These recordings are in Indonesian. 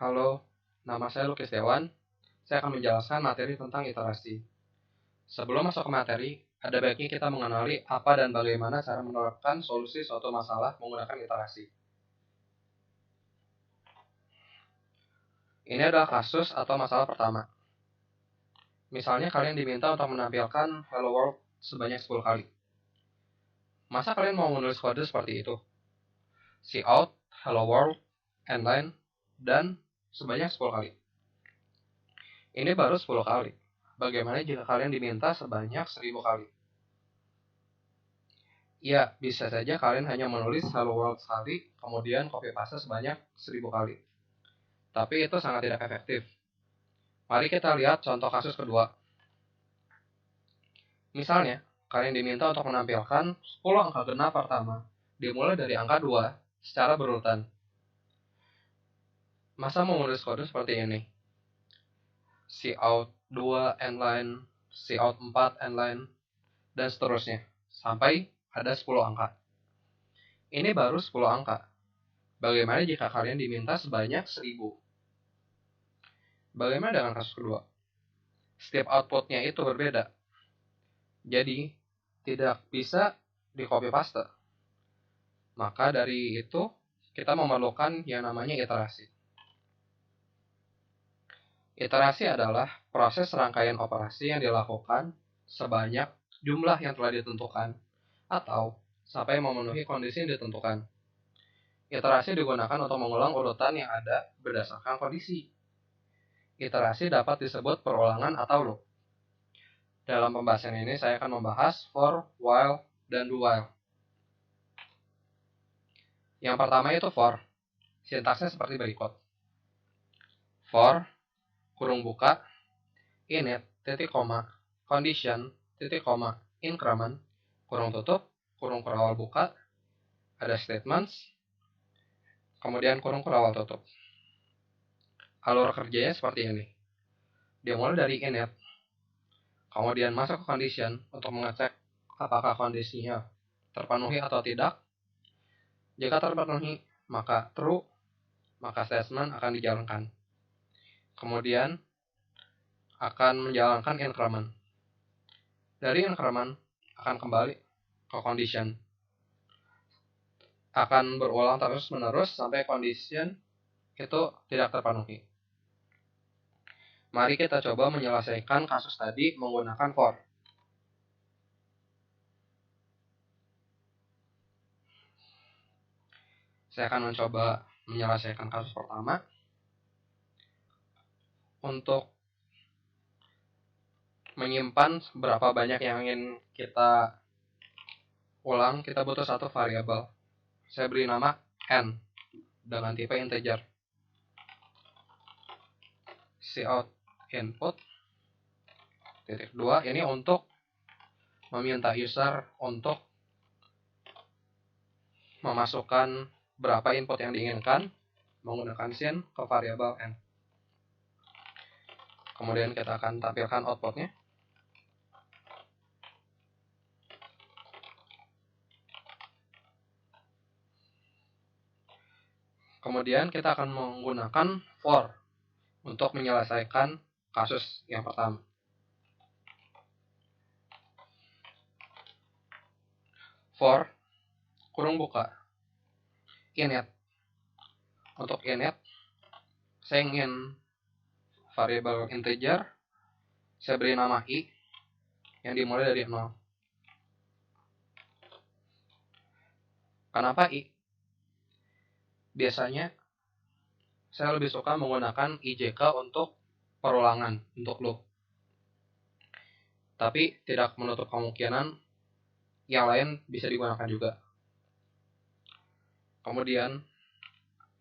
Halo, nama saya Lukis Dewan. Saya akan menjelaskan materi tentang iterasi. Sebelum masuk ke materi, ada baiknya kita mengenali apa dan bagaimana cara menerapkan solusi suatu masalah menggunakan iterasi. Ini adalah kasus atau masalah pertama. Misalnya kalian diminta untuk menampilkan hello world sebanyak 10 kali. Masa kalian mau menulis kode seperti itu? Cout, hello world, endline, dan sebanyak 10 kali. Ini baru 10 kali. Bagaimana jika kalian diminta sebanyak 1000 kali? Ya, bisa saja kalian hanya menulis hello world sekali, kemudian copy paste sebanyak 1000 kali. Tapi itu sangat tidak efektif. Mari kita lihat contoh kasus kedua. Misalnya, kalian diminta untuk menampilkan 10 angka genap pertama, dimulai dari angka 2 secara berurutan. Masa mau menulis kode seperti ini? Cout 2 endline, cout 4 endline, dan seterusnya, sampai ada 10 angka. Ini baru 10 angka. Bagaimana jika kalian diminta sebanyak 1000? Bagaimana dengan kasus kedua? Setiap outputnya itu berbeda. Jadi, tidak bisa di copy paste. Maka dari itu, kita memerlukan yang namanya iterasi. Iterasi adalah proses rangkaian operasi yang dilakukan sebanyak jumlah yang telah ditentukan atau sampai memenuhi kondisi yang ditentukan. Iterasi digunakan untuk mengulang urutan yang ada berdasarkan kondisi. Iterasi dapat disebut perulangan atau loop. Dalam pembahasan ini saya akan membahas for, while, dan do while. Yang pertama itu for. Sintaksnya seperti berikut. For, kurung buka, init, titik koma, condition, titik koma, increment, kurung tutup, kurung kurawal buka, ada statements, kemudian kurung kurawal tutup. Alur kerjanya seperti ini. Dimulai dari init, kemudian masuk ke condition untuk mengecek apakah kondisinya terpenuhi atau tidak. Jika terpenuhi, maka true, maka statement akan dijalankan. Kemudian akan menjalankan increment. Dari increment akan kembali ke condition. Akan berulang terus-menerus sampai condition itu tidak terpenuhi. Mari kita coba menyelesaikan kasus tadi menggunakan for. Saya akan mencoba menyelesaikan kasus pertama. Untuk menyimpan berapa banyak yang ingin kita ulang, kita butuh satu variabel. Saya beri nama n dengan tipe integer. Cout input titik 2 ini untuk meminta user untuk memasukkan berapa input yang diinginkan menggunakan sin ke variabel n. Kemudian kita akan tampilkan outputnya. Kemudian kita akan menggunakan for untuk menyelesaikan kasus yang pertama. For, kurung buka, init. Untuk init, saya ingin variabel integer, saya beri nama i, yang dimulai dari 0. Kenapa i? Biasanya, saya lebih suka menggunakan ijk untuk perulangan, untuk loop. Tapi tidak menutup kemungkinan yang lain bisa digunakan juga. Kemudian,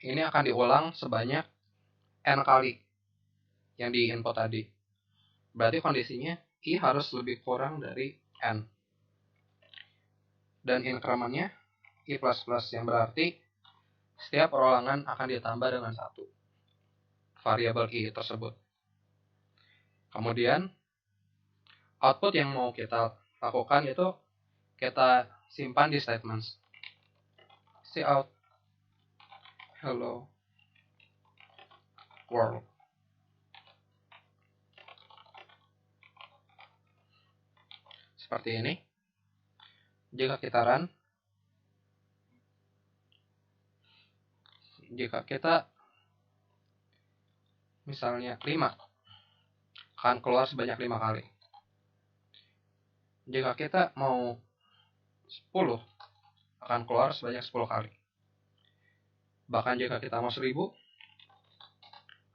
ini akan diulang sebanyak n kali yang di input tadi. Berarti kondisinya i harus lebih kurang dari n. Dan incrementnya i++, yang berarti setiap perulangan akan ditambah dengan 1 variabel i tersebut. Kemudian output yang mau kita lakukan itu kita simpan di statements. Cout hello world. Seperti ini. Jika kita run, jika kita misalnya 5, akan keluar sebanyak 5 kali. Jika kita mau 10, akan keluar sebanyak 10 kali. Bahkan jika kita mau 1000,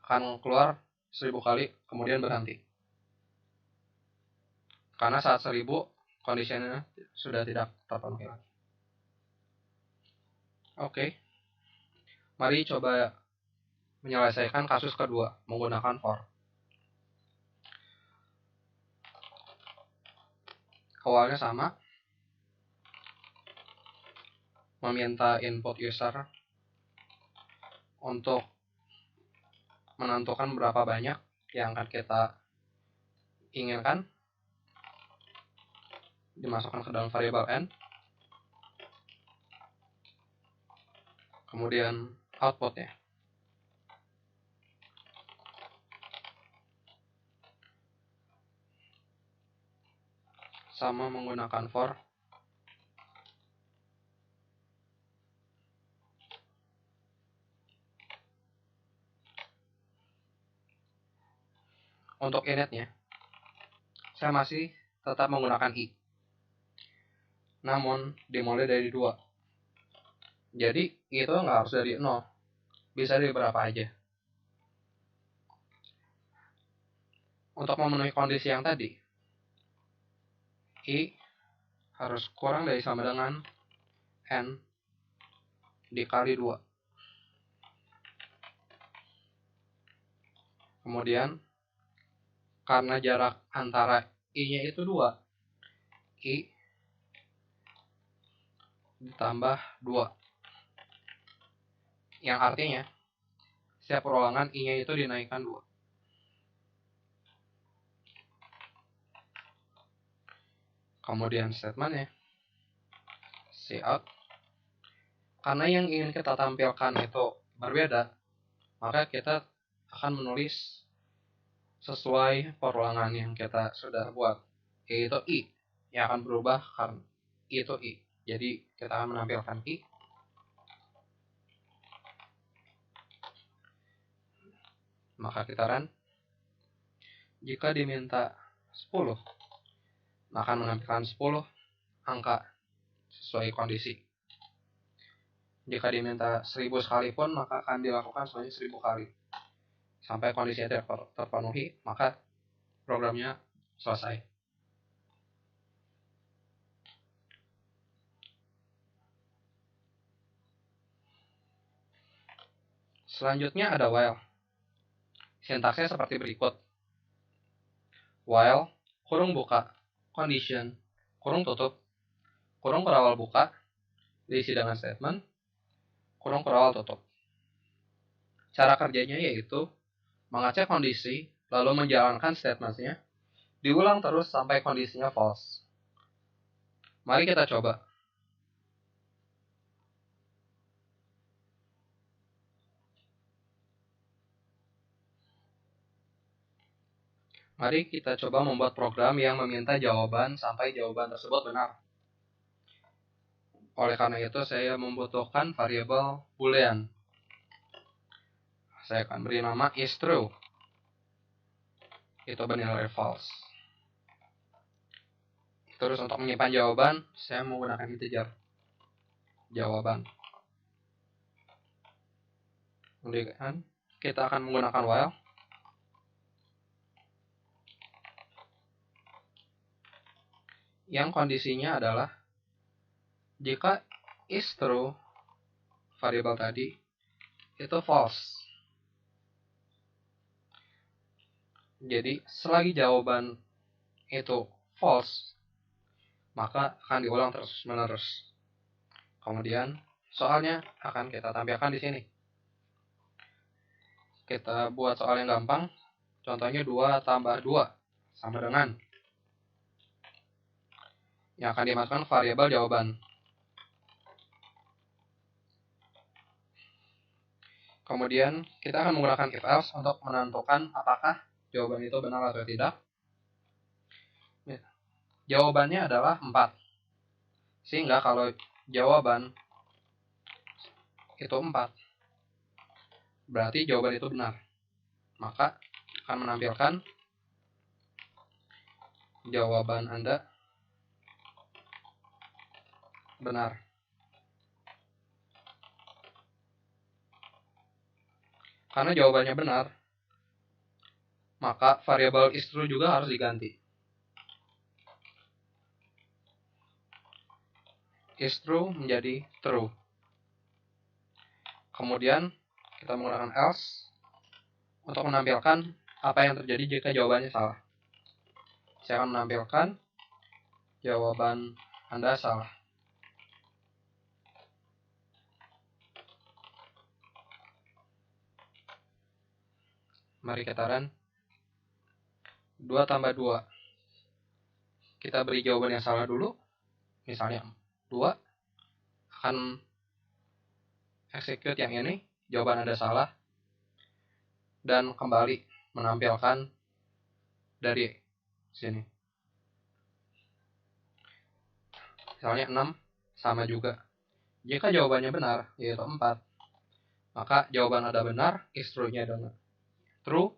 akan keluar 1000 kali, kemudian berhenti. Karena saat 1000, kondisinya sudah tidak terpenuhi lagi. Oke. Mari coba menyelesaikan kasus kedua menggunakan for. Awalnya sama, meminta input user untuk menentukan berapa banyak yang akan kita inginkan, dimasukkan ke dalam variabel n. Kemudian outputnya. Sama menggunakan for. Untuk initnya, saya masih tetap menggunakan i. Namun, dimulai dari 2. Jadi, itu nggak harus dari 0. Bisa dari berapa aja. Untuk memenuhi kondisi yang tadi, i harus kurang dari sama dengan n dikali 2. Kemudian, karena jarak antara i-nya itu 2, i ditambah 2. Yang artinya, setiap perulangan i-nya itu dinaikkan 2. Kemudian statementnya, cout. Karena yang ingin kita tampilkan itu berbeda, maka kita akan menulis sesuai perulangan yang kita sudah buat, yaitu i, yang akan berubah karena itu i. Jadi kita akan menampilkan i. Maka kita run. Jika diminta 10, maka menampilkan 10 angka sesuai kondisi. Jika diminta 1000 sekalipun, maka akan dilakukan sebanyak 1000 kali. Sampai kondisinya terpenuhi, maka programnya selesai. Selanjutnya ada while. Sintaksnya seperti berikut. While, kurung buka, condition, kurung tutup, kurung berawal buka, diisi dengan statement, kurung berawal tutup. Cara kerjanya yaitu mengecek kondisi, lalu menjalankan statementnya, diulang terus sampai kondisinya false. Mari kita coba. Mari kita coba membuat program yang meminta jawaban sampai jawaban tersebut benar. Oleh karena itu, saya membutuhkan variabel boolean. Saya akan beri nama isTrue. Itu bernilai false. Terus untuk menyimpan jawaban, saya menggunakan integer. Jawaban. Kemudian kita akan menggunakan while. Yang kondisinya adalah jika isTrue variabel tadi itu false. Jadi selagi jawaban itu false, maka akan diulang terus-menerus. Kemudian soalnya akan kita tampilkan di sini. Kita buat soal yang gampang. Contohnya 2 tambah 2 sama dengan. Yang akan dimasukkan variabel jawaban. Kemudian kita akan menggunakan if else untuk menentukan apakah jawaban itu benar atau tidak. Jawabannya adalah 4. Sehingga kalau jawaban itu 4, berarti jawaban itu benar. Maka akan menampilkan jawaban Anda benar. Karena jawabannya benar, maka variabel is true juga harus diganti. Is true menjadi true. Kemudian kita menggunakan else untuk menampilkan apa yang terjadi jika jawabannya salah. Saya akan menampilkan jawaban Anda salah. Mari kita run. 2 tambah 2. Kita beri jawaban yang salah dulu. Misalnya 2. Akan execute yang ini. Jawaban Anda salah. Dan kembali menampilkan dari sini. Misalnya 6 sama juga. Jika jawabannya benar, yaitu 4, maka jawaban Anda benar, is true-nya adalah true.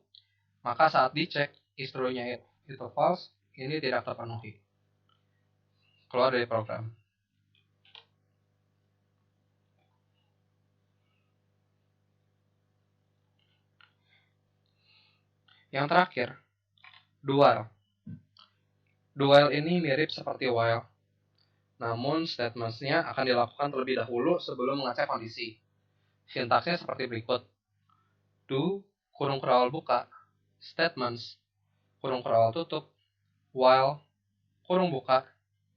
Maka saat dicek is true-nya itu false, ini tidak terpenuhi. Keluar dari program. Yang terakhir, dual. Dual ini mirip seperti while. Namun statements-nya akan dilakukan terlebih dahulu sebelum mengecek kondisi. Sintaksnya seperti berikut. Do, kurung kurang buka, statements, kurung kurang tutup, while, kurung buka,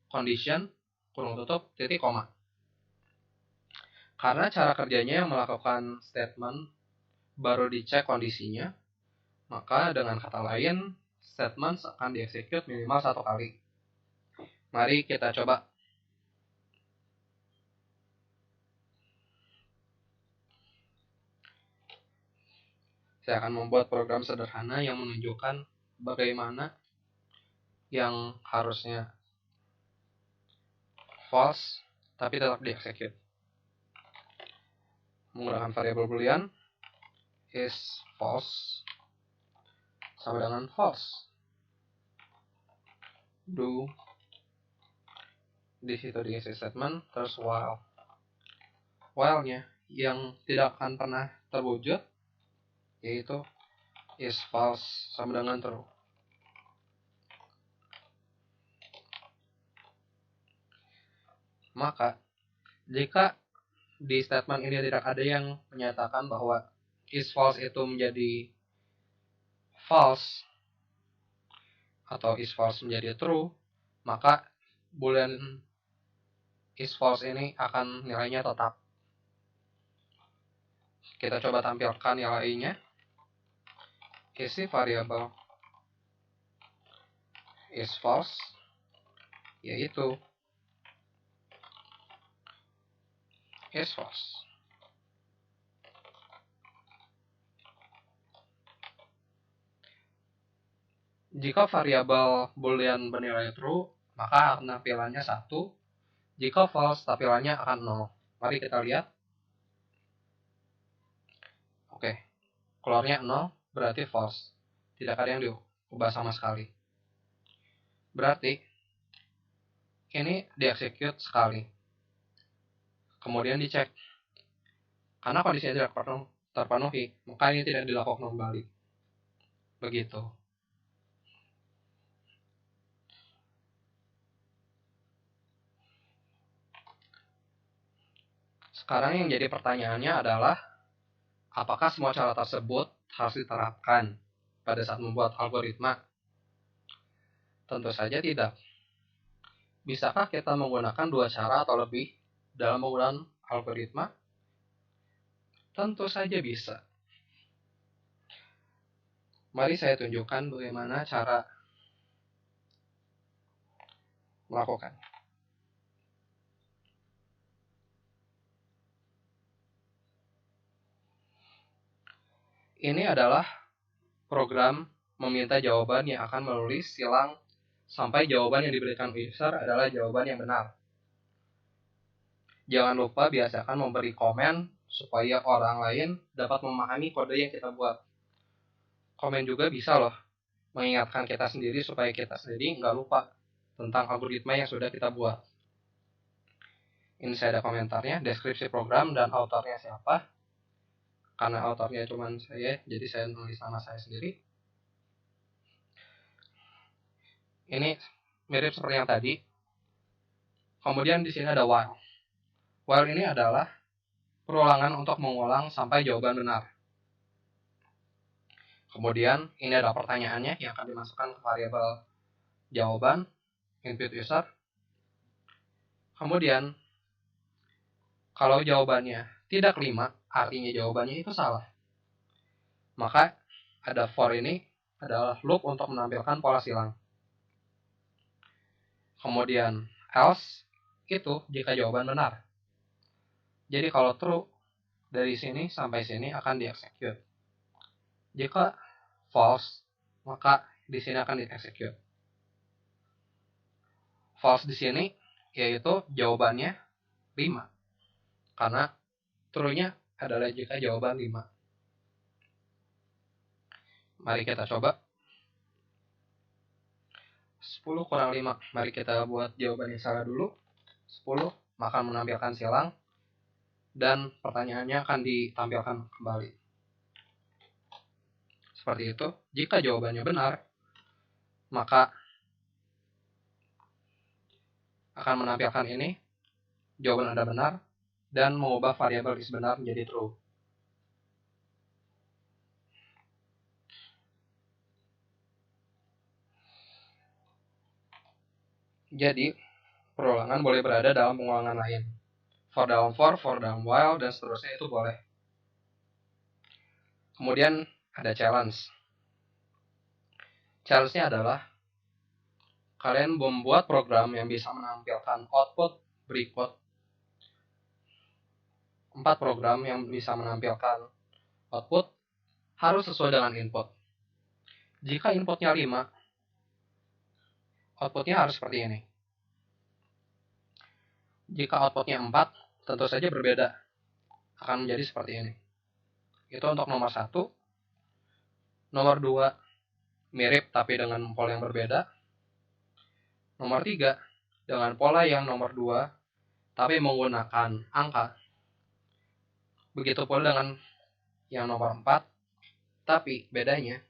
condition, kurung tutup, titik koma. Karena cara kerjanya yang melakukan statement baru dicek kondisinya, maka dengan kata lain, statements akan dieksekut minimal 1 kali. Mari kita coba. Saya akan membuat program sederhana yang menunjukkan bagaimana yang harusnya false, tapi tetap dieksekut. Menggunakan variabel boolean, is false sama dengan false. Do, di situ diisi statement, terus while. While-nya yang tidak akan pernah terwujud, yaitu is false sama dengan true. Maka, jika di statement ini tidak ada yang menyatakan bahwa is false itu menjadi false atau is false menjadi true, maka boolean is false ini akan nilainya tetap. Kita coba tampilkan nilainya. Isi variabel is false, yaitu is false. Jika variabel boolean bernilai true, maka tampilannya 1. Jika false, tampilannya akan 0. Mari kita lihat. Oke, keluarnya 0 berarti false. Tidak ada yang diubah sama sekali. Berarti ini dieksekut sekali. Kemudian dicek. Karena kondisinya tidak terpenuhi, maka ini tidak dilakukan kembali. Begitu. Sekarang yang jadi pertanyaannya adalah, apakah semua cara tersebut harus diterapkan pada saat membuat algoritma? Tentu saja tidak. Bisakah kita menggunakan 2 cara atau lebih dalam menggunakan algoritma? Tentu saja bisa. Mari saya tunjukkan bagaimana cara melakukan. Ini adalah program meminta jawaban yang akan menulis silang sampai jawaban yang diberikan user adalah jawaban yang benar. Jangan lupa biasakan memberi komen supaya orang lain dapat memahami kode yang kita buat. Komen juga bisa loh mengingatkan kita sendiri supaya kita sendiri nggak lupa tentang algoritma yang sudah kita buat. Ini saya ada komentarnya, deskripsi program dan autornya siapa. Karena autornya cuma saya, jadi saya nulis nama saya sendiri. Ini mirip seperti yang tadi. Kemudian di sini ada while. While ini adalah perulangan untuk mengulang sampai jawaban benar. Kemudian ini ada pertanyaannya yang akan dimasukkan ke variabel jawaban input user. Kemudian kalau jawabannya tidak 5, artinya jawabannya itu salah. Maka ada for ini adalah loop untuk menampilkan pola silang. Kemudian else itu jika jawaban benar. Jadi kalau true, dari sini sampai sini akan dieksekut. Jika false, maka di sini akan dieksekut. False di sini yaitu jawabannya 5. Karena true-nya adalah jika jawaban 5. Mari kita coba. 10 kurang 5. Mari kita buat jawabannya salah dulu. 10 akan menampilkan silang. Dan pertanyaannya akan ditampilkan kembali. Seperti itu. Jika jawabannya benar, maka akan menampilkan ini. Jawaban Anda benar. Dan mengubah variabel is benar menjadi true. Jadi, perulangan boleh berada dalam pengulangan lain. For dalam for dalam while, dan seterusnya itu boleh. Kemudian ada challenge. Challenge-nya adalah kalian membuat program yang bisa menampilkan output berikut. 4 program yang bisa menampilkan output harus sesuai dengan input. Jika inputnya 5, outputnya harus seperti ini. Jika outputnya 4, tentu saja berbeda. Akan menjadi seperti ini. Itu untuk nomor 1. Nomor 2, mirip tapi dengan pola yang berbeda. Nomor 3, dengan pola yang nomor 2, tapi menggunakan angka. Begitu pula dengan yang nomor 4, tapi bedanya,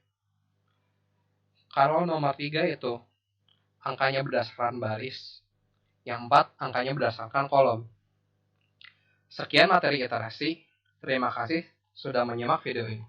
kalau nomor 3 itu angkanya berdasarkan baris, yang 4 angkanya berdasarkan kolom. Sekian materi iterasi. Terima kasih sudah menyimak video ini.